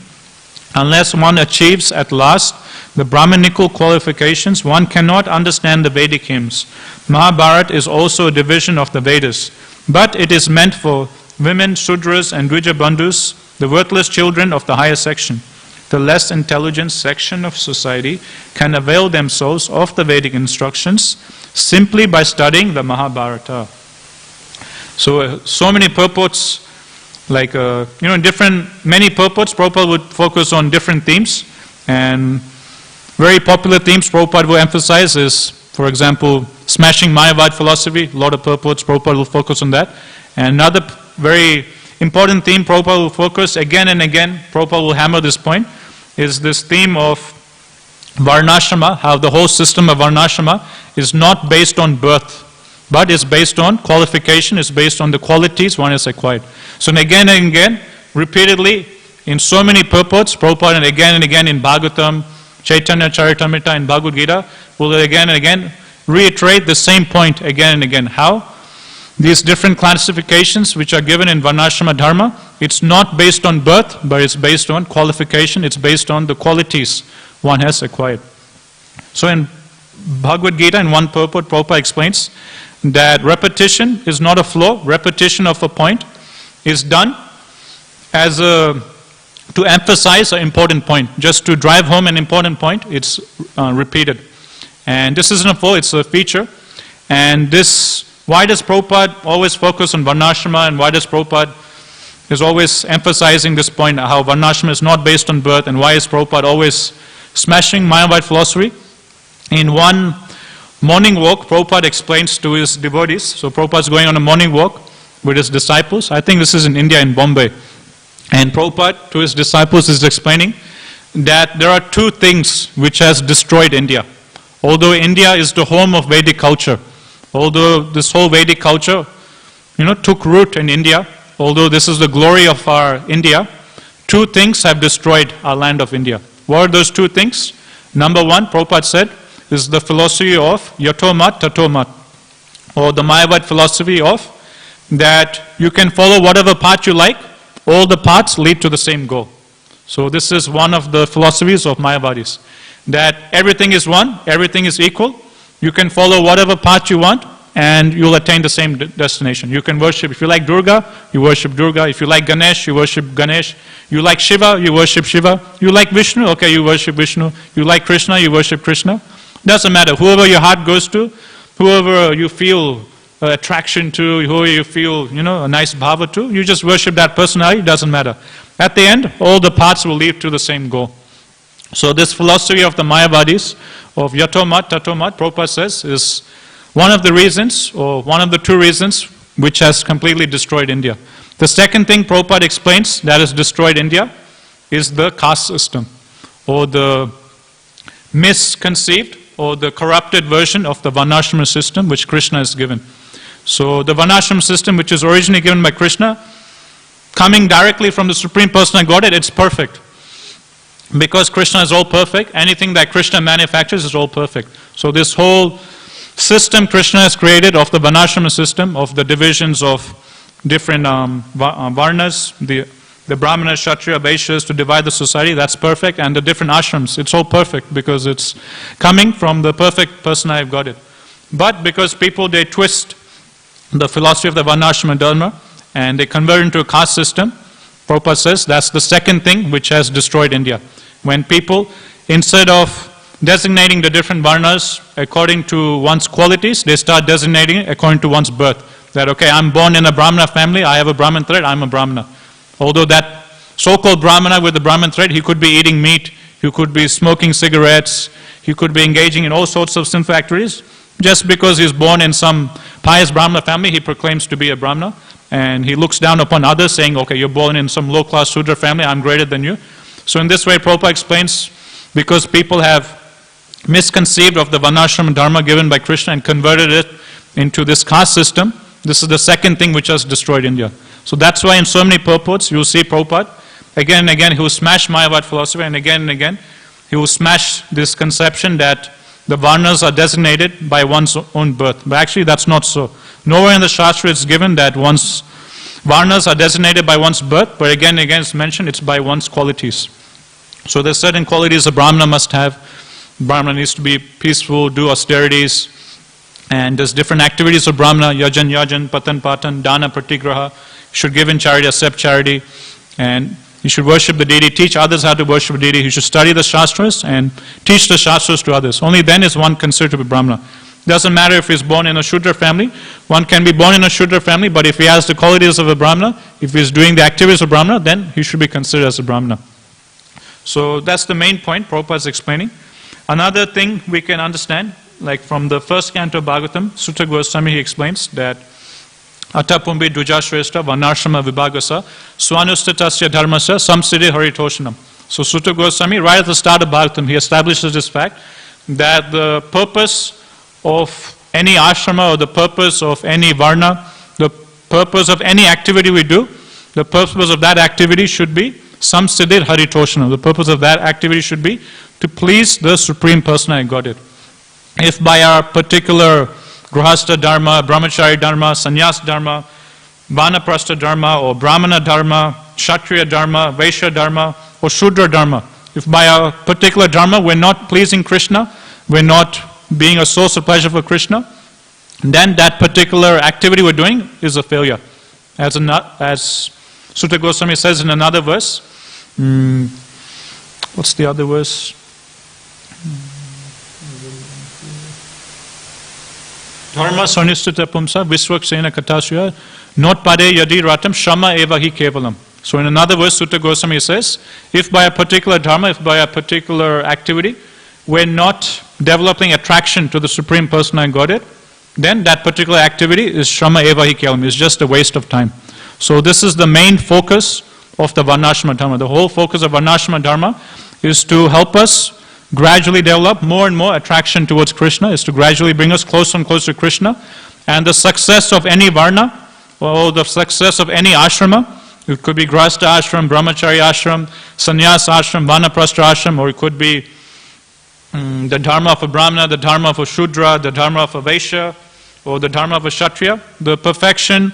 Unless one achieves at last the Brahmanical qualifications, one cannot understand the Vedic hymns. Mahabharata is also a division of the Vedas, but it is meant for women, Shudras and Dvija Bandhus, the worthless children of the higher section. The less intelligent section of society can avail themselves of the Vedic instructions simply by studying the Mahabharata. So many purports, like, many purports, Prabhupada would focus on different themes, and very popular themes Prabhupada will emphasize is, for example, smashing Mayavad philosophy. A lot of purports, Prabhupada will focus on that. And another very important theme Prabhupada will focus again and again, Prabhupada will hammer this point, is this theme of Varnashrama, how the whole system of Varnashrama is not based on birth, but is based on qualification, is based on the qualities one has acquired. So again and again, repeatedly, in so many purports, Prabhupada and again in Bhagavatam, Chaitanya Charitamrita and Bhagavad Gita will again and again reiterate the same point again and again. How? These different classifications which are given in Varnashrama Dharma, it's not based on birth, but it's based on qualification, it's based on the qualities one has acquired. So in Bhagavad Gita, in one purport, Prabhupada explains that repetition is not a flow, repetition of a point is done as to emphasize an important point, just to drive home an important point, it's repeated. And this isn't a flow, it's a feature. And this, why does Prabhupada always focus on Varnashrama, and why does Prabhupada is always emphasizing this point, how Varnashrama is not based on birth, and why is Prabhupada always smashing Mayavad philosophy? In one morning walk, Prabhupada explains to his devotees, so Prabhupada is going on a morning walk with his disciples, I think this is in India, in Bombay, and Prabhupada to his disciples is explaining that there are two things which has destroyed India. Although India is the home of Vedic culture, although this whole Vedic culture, took root in India, although this is the glory of our India, two things have destroyed our land of India. What are those two things? Number one, Prabhupada said, is the philosophy of Yatomat Tatomat, or the Mayavad philosophy of that you can follow whatever path you like, all the paths lead to the same goal. So this is one of the philosophies of Mayavadis, that everything is one, everything is equal, you can follow whatever path you want, and you'll attain the same destination. You can worship, if you like Durga, you worship Durga. If you like Ganesh, you worship Ganesh. You like Shiva, you worship Shiva. You like Vishnu, okay, you worship Vishnu. You like Krishna, you worship Krishna. Doesn't matter. Whoever your heart goes to, whoever you feel attraction to, whoever you feel, a nice bhava to, you just worship that personality, doesn't matter. At the end, all the paths will lead to the same goal. So this philosophy of the Mayavadis, of Yatomat, Tatomat, Prabhupada says, is one of the reasons, or one of the two reasons, which has completely destroyed India. The second thing Prabhupada explains that has destroyed India is the caste system, or the misconceived, or the corrupted version of the Varnashrama system which Krishna has given. So the Varnashrama system which is originally given by Krishna, coming directly from the Supreme Personality of Godhead, it's perfect. Because Krishna is all perfect, anything that Krishna manufactures is all perfect. So this whole system Krishna has created of the Varnashrama system, of the divisions of different varnas, the Brahmanas, Kshatriya, Vaishyas, to divide the society, that's perfect, and the different ashrams, it's all perfect because it's coming from the perfect personality of Godhead. But because people, they twist the philosophy of the Varnashrama Dharma and they convert into a caste system, Prabhupada says that's the second thing which has destroyed India. When people, instead of designating the different varnas according to one's qualities, they start designating it according to one's birth. That, okay, I'm born in a Brahmana family, I have a Brahman thread, I'm a Brahmana. Although that so-called Brahmana with the Brahman thread, he could be eating meat, he could be smoking cigarettes, he could be engaging in all sorts of sinful activities. Just because he's born in some pious Brahmana family, he proclaims to be a Brahmana. And he looks down upon others saying, okay, you're born in some low-class Sudra family, I'm greater than you. So in this way, Prabhupada explains, because people have misconceived of the Varnashrama Dharma given by Krishna and converted it into this caste system, this is the second thing which has destroyed India. So that's why in so many purports, you'll see Prabhupada, again and again, he will smash Mayavad philosophy, and again, he will smash this conception that the Varnas are designated by one's own birth. But actually, that's not so. Nowhere in the Shastra it's given that one's Varnas are designated by one's birth, but again and again it's mentioned it's by one's qualities. So there's certain qualities a Brahmana must have. Brahmana needs to be peaceful, do austerities, and there's different activities of Brahmana, yajan, patan, dana, pratigraha. You should give in charity, accept charity, and you should worship the deity, teach others how to worship the deity. You should study the Shastras and teach the Shastras to others. Only then is one considered to be Brahmana. Doesn't matter if he's born in a Shudra family. One can be born in a Shudra family, but if he has the qualities of a Brahmana, if he's doing the activities of Brahmana, then he should be considered as a Brahmana. So that's the main point Prabhupada is explaining. Another thing we can understand, like from the first canto of Bhagavatam, Sutta Goswami, he explains that Atapumbi Dujashreshta Vanashrama Vibhagasa Swanustatasya Dharmasya Samsiddhi Haritoshanam. So Sutta Goswami, right at the start of Bhagavatam, he establishes this fact that the purpose of any ashrama or the purpose of any varna, the purpose of any activity we do, the purpose of that activity should be Samsiddhi Haritoshanam. The purpose of that activity should be to please the Supreme Personality Godhead. If by our particular Grihastha Dharma, Brahmachari Dharma, Sannyas Dharma, Vanaprastha Dharma, or Brahmana Dharma, Kshatriya Dharma, Vaishya Dharma, or Shudra Dharma, if by our particular Dharma we're not pleasing Krishna, we're not being a source of pleasure for Krishna, then that particular activity we're doing is a failure. As Sutta Goswami says in another verse, what's the other verse? Dharma sonistita pumsa visvaksena katasya not pade yadi ratam shama eva hi kevalam. So in another verse, Sutta Goswami says, if by a particular dharma, if by a particular activity, we're not developing attraction to the Supreme Personality Godhead, then that particular activity is shama eva hi kevalam, is just a waste of time. So this is the main focus of the Varnashrama Dharma. The whole focus of Varnashrama Dharma is to help us gradually develop more and more attraction towards Krishna, is to gradually bring us closer and closer to Krishna. And the success of any varna, or the success of any ashrama, it could be Grihastha ashram, Brahmachari ashram, Sannyas ashram, Vanaprastha ashram, or it could be the dharma of a Brahmana, the dharma of a Shudra, the dharma of a Vaishya, or the dharma of a Kshatriya. The perfection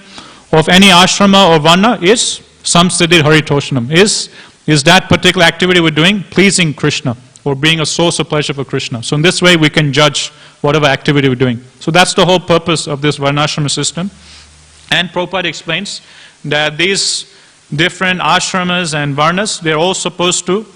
of any ashrama or varna is Samsiddhi Haritoshanam, is that particular activity we're doing pleasing Krishna, or being a source of pleasure for Krishna. So in this way we can judge whatever activity we're doing. So that's the whole purpose of this Varnashrama system. And Prabhupada explains that these different ashramas and varnas, they're all supposed to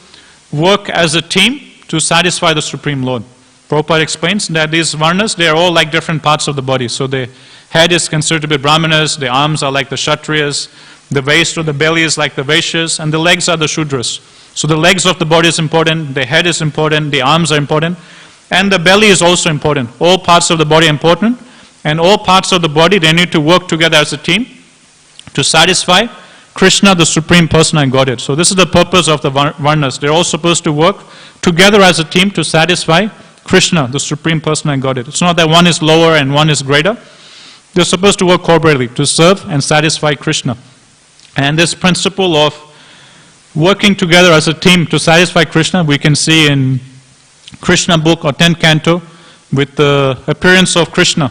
work as a team to satisfy the Supreme Lord. Prabhupada explains that these varnas, they're all like different parts of the body. So the head is considered to be Brahmanas, the arms are like the Kshatriyas, the waist or the belly is like the Vaishyas, and the legs are the Shudras. So the legs of the body is important, the head is important, the arms are important, and the belly is also important. All parts of the body are important, and all parts of the body, they need to work together as a team to satisfy Krishna, the Supreme Personality Godhead. So this is the purpose of the Varnas. They're all supposed to work together as a team to satisfy Krishna, the Supreme Personality Godhead. It's not that one is lower and one is greater. They're supposed to work corporately to serve and satisfy Krishna. And this principle of working together as a team to satisfy Krishna, we can see in Krishna book or 10th canto with the appearance of Krishna.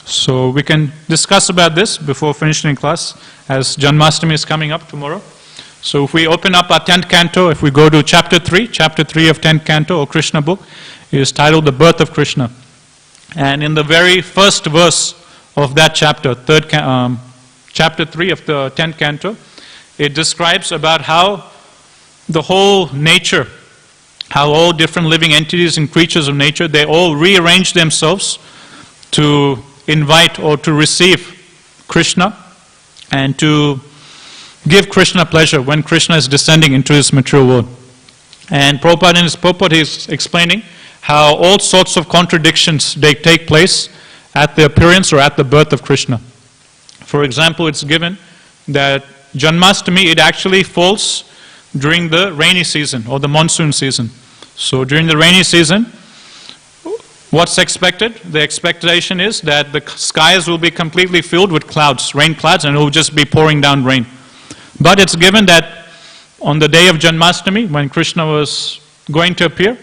So we can discuss about this before finishing class, as Janmashtami is coming up tomorrow. So if we open up our 10th canto, if we go to chapter 3 of 10th canto or Krishna book, it is titled The Birth of Krishna. And in the very first verse of that chapter, chapter 3 of the 10th canto, it describes about how the whole nature, how all different living entities and creatures of nature, they all rearrange themselves to invite or to receive Krishna and to give Krishna pleasure when Krishna is descending into his material world. And Prabhupada in his purport is explaining how all sorts of contradictions they take place at the appearance or at the birth of Krishna. For example, it's given that Janmashtami, it actually falls during the rainy season or the monsoon season. So during the rainy season, what's expected? The expectation is that the skies will be completely filled with clouds, rain clouds, and it will just be pouring down rain. But it's given that on the day of Janmashtami, when Krishna was going to appear,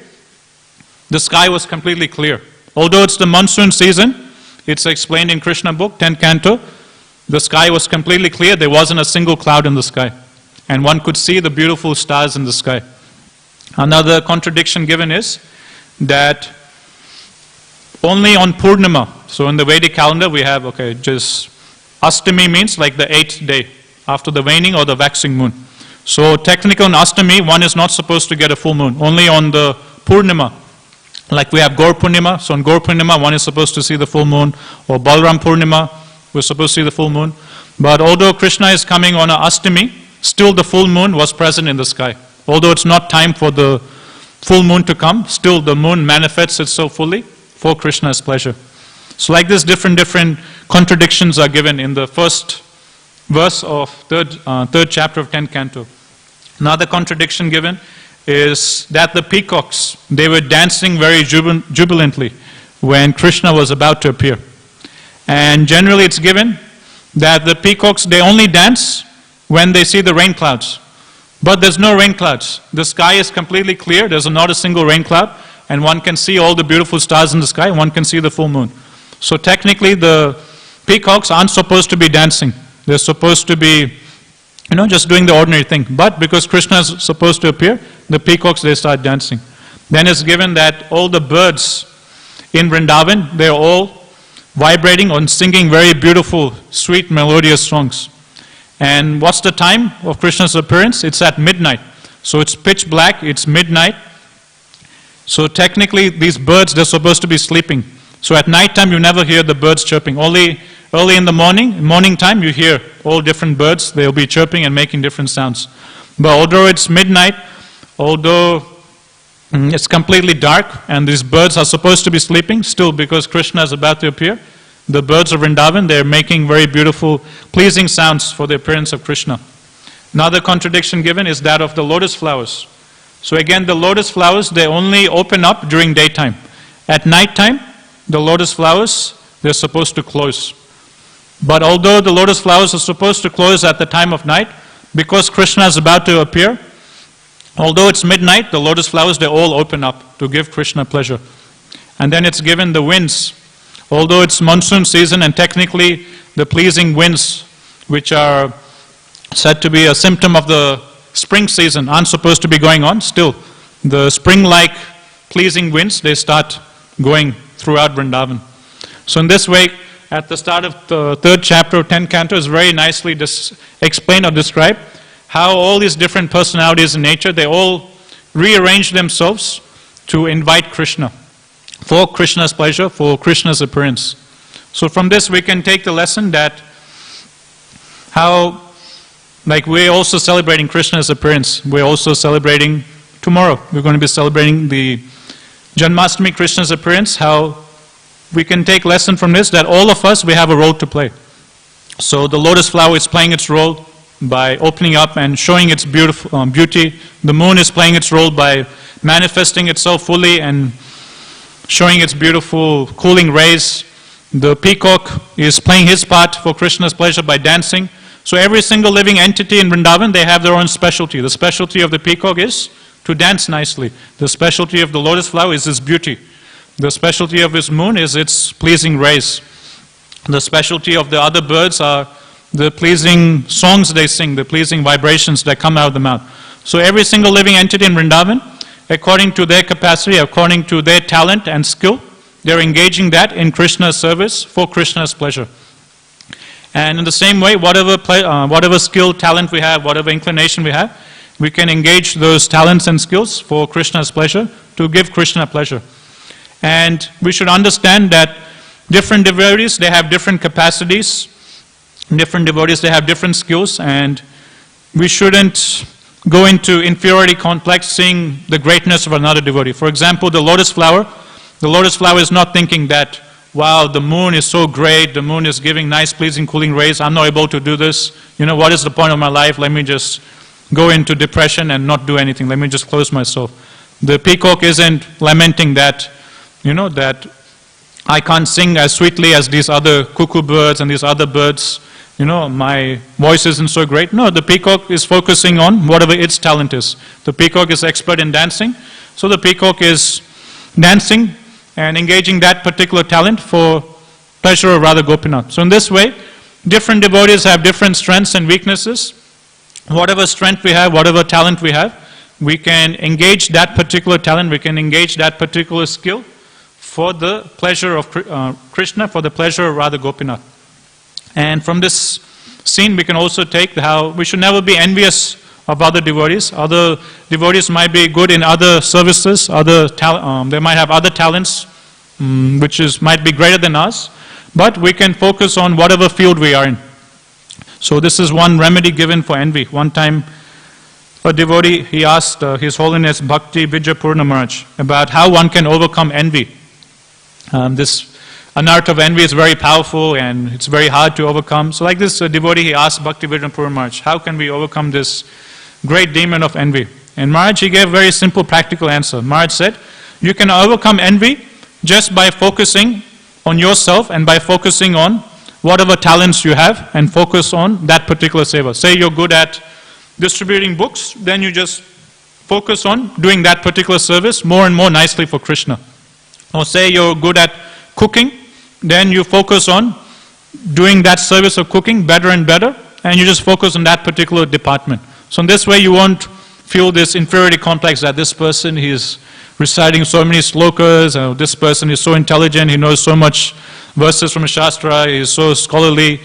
the sky was completely clear. Although it's the monsoon season, it's explained in Krishna book, 10th canto, the sky was completely clear, there wasn't a single cloud in the sky. And one could see the beautiful stars in the sky. Another contradiction given is that only on Purnima, so in the Vedic calendar we have, just Ashtami means like the 8th day, after the waning or the waxing moon. So technically on Ashtami, one is not supposed to get a full moon. Only on the Purnima, like we have Gaur Purnima, so on Gaur Purnima one is supposed to see the full moon, or Balaram Purnima, we're supposed to see the full moon. But although Krishna is coming on a Ashtami, still the full moon was present in the sky. Although it's not time for the full moon to come, still the moon manifests itself fully for Krishna's pleasure. So like this, different contradictions are given in the first verse of third chapter of 10th canto. Another contradiction given is that the peacocks, they were dancing very jubilantly when Krishna was about to appear. And generally it's given that the peacocks, they only dance when they see the rain clouds. But there's no rain clouds. The sky is completely clear, there's not a single rain cloud, and one can see all the beautiful stars in the sky, one can see the full moon. So technically the peacocks aren't supposed to be dancing. They're supposed to be, just doing the ordinary thing. But because Krishna is supposed to appear, the peacocks, they start dancing. Then it's given that all the birds in Vrindavan, they're all vibrating and singing very beautiful, sweet, melodious songs. And what's the time of Krishna's appearance? It's at midnight. So it's pitch black, it's midnight. So technically these birds, they're supposed to be sleeping. So at night time you never hear the birds chirping. Only early in the morning time you hear all different birds. They'll be chirping and making different sounds. But although it's midnight, although it's completely dark and these birds are supposed to be sleeping, still because Krishna is about to appear, the birds of Vrindavan, they're making very beautiful, pleasing sounds for the appearance of Krishna. Another contradiction given is that of the lotus flowers. So again, the lotus flowers, they only open up during daytime. At night time, the lotus flowers, they're supposed to close. But although the lotus flowers are supposed to close at the time of night, because Krishna is about to appear, although it's midnight, the lotus flowers, they all open up to give Krishna pleasure. And then it's given the winds. Although it's monsoon season and technically the pleasing winds, which are said to be a symptom of the spring season, aren't supposed to be going on, still the spring-like pleasing winds, they start going throughout Vrindavan. So in this way, at the start of the third chapter of 10th canto is very nicely explained or described how all these different personalities in nature, they all rearrange themselves to invite Krishna, for Krishna's pleasure, for Krishna's appearance. So from this we can take the lesson that how, like we're also celebrating Krishna's appearance, we're also celebrating tomorrow, we're going to be celebrating the Janmashtami, Krishna's appearance, how we can take lesson from this that all of us, we have a role to play. So the lotus flower is playing its role by opening up and showing its beautiful beauty. The moon is playing its role by manifesting itself fully and showing its beautiful cooling rays. The peacock is playing his part for Krishna's pleasure by dancing. So every single living entity in Vrindavan, they have their own specialty. The specialty of the peacock is to dance nicely. The specialty of the lotus flower is its beauty. The specialty of his moon is its pleasing rays. The specialty of the other birds are the pleasing songs they sing, the pleasing vibrations that come out of the mouth. So every single living entity in Vrindavan, according to their capacity, according to their talent and skill, they're engaging that in Krishna's service for Krishna's pleasure. And in the same way, whatever skill, talent we have, whatever inclination we have, we can engage those talents and skills for Krishna's pleasure, to give Krishna pleasure. And we should understand that different devotees, they have different capacities, different devotees, they have different skills, and we shouldn't go into inferiority complex seeing the greatness of another devotee. For example, the lotus flower is not thinking that, wow, the moon is so great, the moon is giving nice, pleasing, cooling rays, I'm not able to do this. What is the point of my life? Let me just go into depression and not do anything. Let me just close myself. The peacock isn't lamenting that, that I can't sing as sweetly as these other cuckoo birds and these other birds. My voice isn't so great. No, the peacock is focusing on whatever its talent is. The peacock is expert in dancing, so the peacock is dancing and engaging that particular talent for pleasure of Radha Gopinath. So in this way, different devotees have different strengths and weaknesses. Whatever strength we have, whatever talent we have, we can engage that particular talent, we can engage that particular skill for the pleasure of Krishna, for the pleasure of Radha Gopinath. And from this scene we can also take how we should never be envious of other devotees. Other devotees might be good in other services, they might have other talents which might be greater than us, but we can focus on whatever field we are in. So this is one remedy given for envy. One time a devotee, he asked His Holiness Bhakti Vijayapurna Maharaj about how one can overcome envy. This anartha of envy is very powerful and it's very hard to overcome. So like this devotee, he asked Bhakti Vijayapurna Maharaj, how can we overcome this great demon of envy? And Maharaj, he gave a very simple, practical answer. Maharaj said, you can overcome envy just by focusing on yourself and by focusing on whatever talents you have and focus on that particular seva. Say you're good at distributing books, then you just focus on doing that particular service more and more nicely for Krishna. Or say you're good at cooking, then you focus on doing that service of cooking better and better, and you just focus on that particular department. So in this way you won't feel this inferiority complex that this person, he's reciting so many slokas, this person is so intelligent, he knows so much verses from Shastra, he is so scholarly,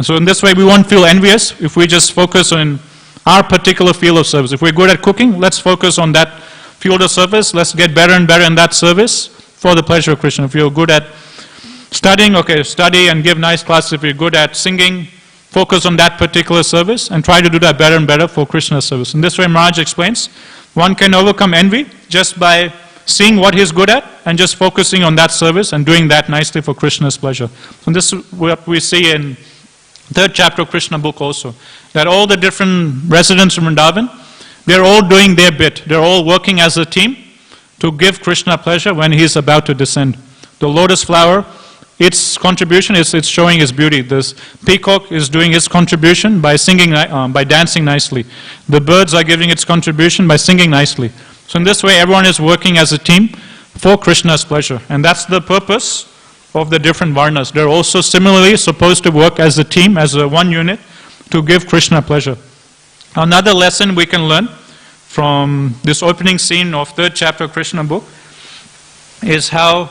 So in this way we won't feel envious if we just focus on our particular field of service. If we're good at cooking, let's focus on that field of service, let's get better and better in that service for the pleasure of Krishna. If you're good at studying, okay, study and give nice classes. If you're good at singing, focus on that particular service and try to do that better and better for Krishna's service. In this way Maharaj explains, one can overcome envy just by seeing what he's good at and just focusing on that service and doing that nicely for Krishna's pleasure. So this is what we see in 3rd chapter of Krishna book also, that all the different residents from Vrindavan, they're all doing their bit. They're all working as a team to give Krishna pleasure when he's about to descend. The lotus flower, its contribution is it's showing its beauty. This peacock is doing its contribution by singing, by dancing nicely. The birds are giving its contribution by singing nicely. So in this way, everyone is working as a team for Krishna's pleasure, and that's the purpose of the different varnas. They're also similarly supposed to work as a team, as a one unit, to give Krishna pleasure. Another lesson we can learn from this opening scene of 3rd chapter of Krishna book is how,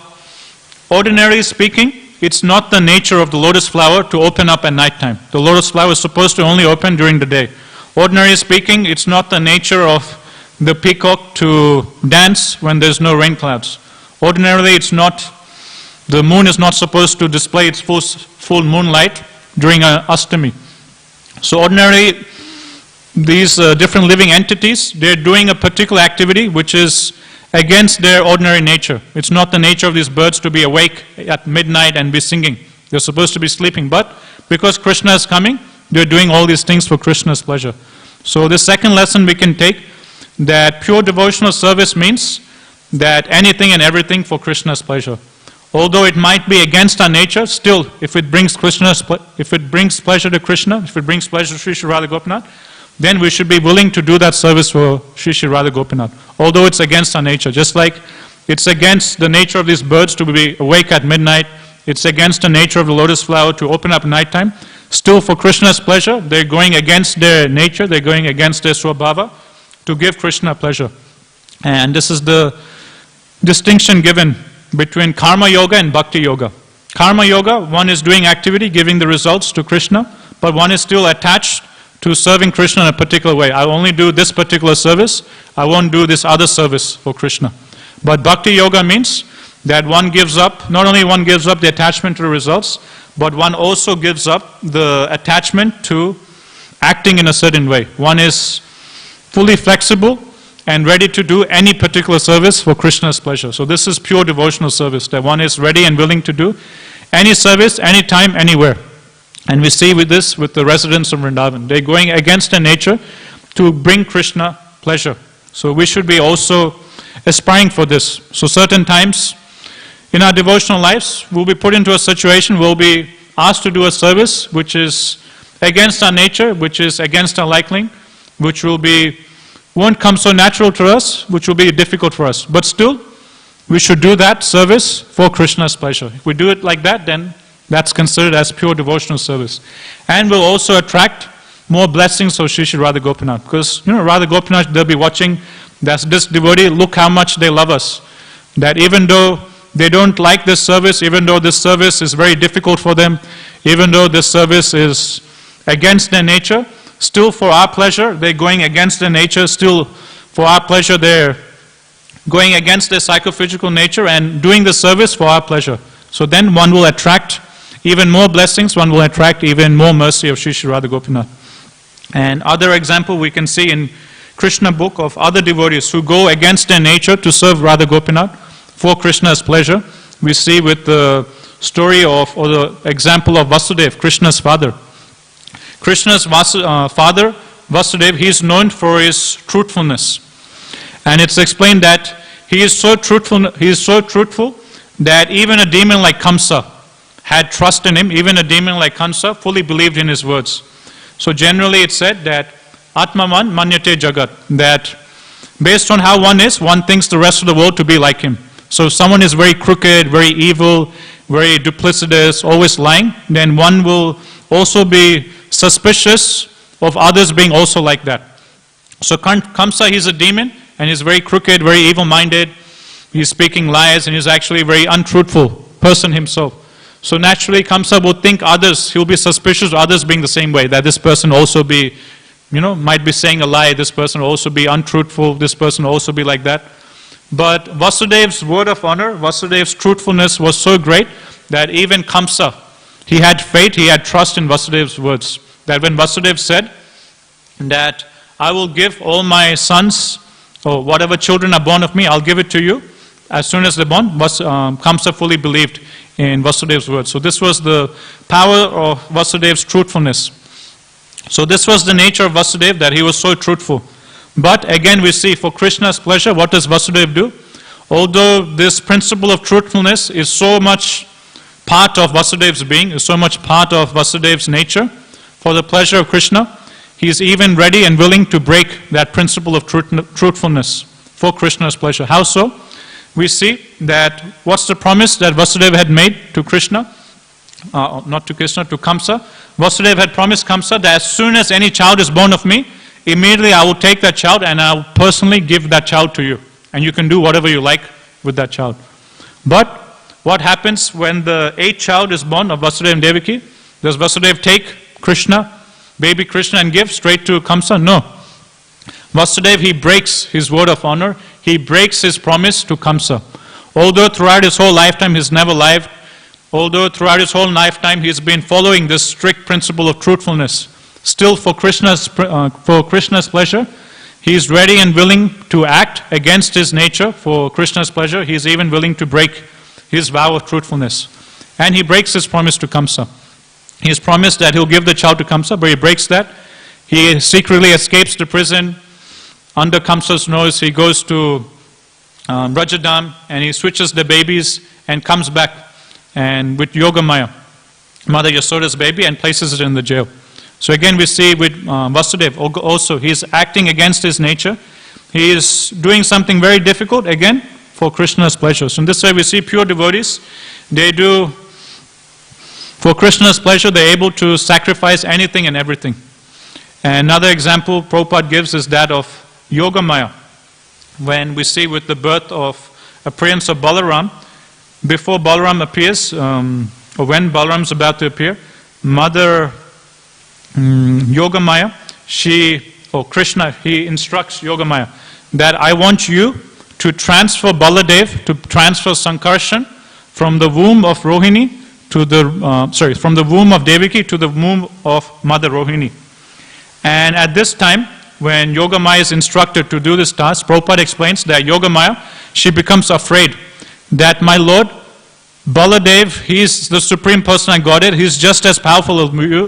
ordinarily speaking, it's not the nature of the lotus flower to open up at night time. The lotus flower is supposed to only open during the day. Ordinarily speaking, it's not the nature of the peacock to dance when there's no rain clouds. Ordinarily, it's not, the moon is not supposed to display its full moonlight during an Astami. So ordinarily, these different living entities, they're doing a particular activity which is against their ordinary nature. It's not the nature of these birds to be awake at midnight and be singing. They're supposed to be sleeping, but because Krishna is coming, they're doing all these things for Krishna's pleasure. So the second lesson we can take, that pure devotional service means that anything and everything for Krishna's pleasure. Although it might be against our nature, still, if it brings pleasure to Krishna, if it brings pleasure to Sri Sri Radha Gopinath, then we should be willing to do that service for Sri Sri Radha Gopinath, although it's against our nature. Just like it's against the nature of these birds to be awake at midnight, it's against the nature of the lotus flower to open up at night time, still for Krishna's pleasure, they're going against their nature, they're going against their swabhava to give Krishna pleasure. And this is the distinction given between karma yoga and bhakti yoga. Karma yoga, one is doing activity, giving the results to Krishna, but one is still attached to serving Krishna in a particular way. I only do this particular service, I won't do this other service for Krishna. But bhakti yoga means that one gives up, not only one gives up the attachment to the results, but one also gives up the attachment to acting in a certain way. One is fully flexible and ready to do any particular service for Krishna's pleasure. So this is pure devotional service, that one is ready and willing to do any service, anytime, anywhere. And we see with this, with the residents of Vrindavan, they're going against their nature to bring Krishna pleasure. So we should be also aspiring for this. So certain times in our devotional lives, we'll be put into a situation, we'll be asked to do a service which is against our nature, which is against our liking, which won't come so natural to us, which will be difficult for us. But still, we should do that service for Krishna's pleasure. If we do it like that, then that's considered as pure devotional service. And will also attract more blessings of Sri Sri Radha Gopinath. Because, Radha Gopinath, they'll be watching, that's this devotee, look how much they love us. That even though they don't like this service, even though this service is very difficult for them, even though this service is against their nature, still for our pleasure, they're going against their nature, still for our pleasure, they're going against their psychophysical nature and doing the service for our pleasure. So then one will attract even more blessings, one will attract even more mercy of Sri Sri Radha Gopinath. And other example we can see in Krishna book of other devotees who go against their nature to serve Radha Gopinath for Krishna's pleasure. We see with the story of, or the example of Vasudev, Krishna's father. Krishna's father, Vasudev, he is known for his truthfulness. And it's explained that he is so truthful that even a demon like Kamsa had trust in him. Even a demon like Kamsa fully believed in his words. So generally it's said that Atmaman manyate jagat, that based on how one is, one thinks the rest of the world to be like him. So if someone is very crooked, very evil, very duplicitous, always lying, then one will also be suspicious of others being also like that. So Kamsa, he's a demon, and he's very crooked, very evil-minded. He's speaking lies, and he's actually a very untruthful person himself. So naturally, Kamsa would think others, he'll be suspicious of others being the same way, that this person also be, might be saying a lie, this person will also be untruthful, this person will also be like that. But Vasudev's word of honor, Vasudev's truthfulness was so great that even Kamsa, he had faith, he had trust in Vasudev's words. That when Vasudev said that I will give all my sons, or whatever children are born of me, I'll give it to you. As soon as they're born, Kamsa fully believed in Vasudev's words. So this was the power of Vasudev's truthfulness. So this was the nature of Vasudev, that he was so truthful. But again we see, for Krishna's pleasure, what does Vasudev do? Although this principle of truthfulness is so much part of Vasudev's being, is so much part of Vasudev's nature, for the pleasure of Krishna, he is even ready and willing to break that principle of truthfulness for Krishna's pleasure. How so? We see that, what's the promise that Vasudev had made to Krishna? Not to Krishna, to Kamsa. Vasudev had promised Kamsa that as soon as any child is born of me, immediately I will take that child and I will personally give that child to you. And you can do whatever you like with that child. But what happens when the 8th child is born of Vasudeva and Devaki? Does Vasudev take Krishna, baby Krishna, and give straight to Kamsa? No. Vasudev, he breaks his word of honor. He breaks his promise to Kamsa. Although throughout his whole lifetime he's never lied, although throughout his whole lifetime he's been following this strict principle of truthfulness, still for Krishna's pleasure, he is ready and willing to act against his nature for Krishna's pleasure. He is even willing to break his vow of truthfulness. And he breaks his promise to Kamsa. He has promised that he'll give the child to Kamsa, but he breaks that. He secretly escapes the prison. Under Kamsa's nose, he goes to Rajadam and he switches the babies and comes back and with Yogamaya, Mother Yasoda's baby, and places it in the jail. So again we see with Vasudev also, he is acting against his nature. He is doing something very difficult, again, for Krishna's pleasure. So in this way we see pure devotees, they do, for Krishna's pleasure, they are able to sacrifice anything and everything. And another example Prabhupada gives is that of Yogamaya. When we see with the birth of appearance of Balaram, before Balaram appears, or when Balaram is about to appear, Mother Yogamaya, Krishna, he instructs Yogamaya that I want you to transfer Baladev, to transfer Sankarshan from the womb of Rohini to the, from the womb of Devaki to the womb of Mother Rohini. And at this time, when Yogamaya is instructed to do this task, Prabhupada explains that Yogamaya, she becomes afraid that my Lord, Baladev, he is the Supreme Personality of Godhead, he is just as powerful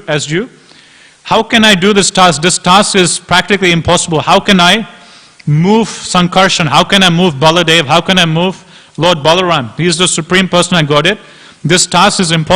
as you. How can I do this task? This task is practically impossible. How can I move Sankarshan? How can I move Baladev? How can I move Lord Balaram? He is the Supreme Personality of Godhead. This task is impossible.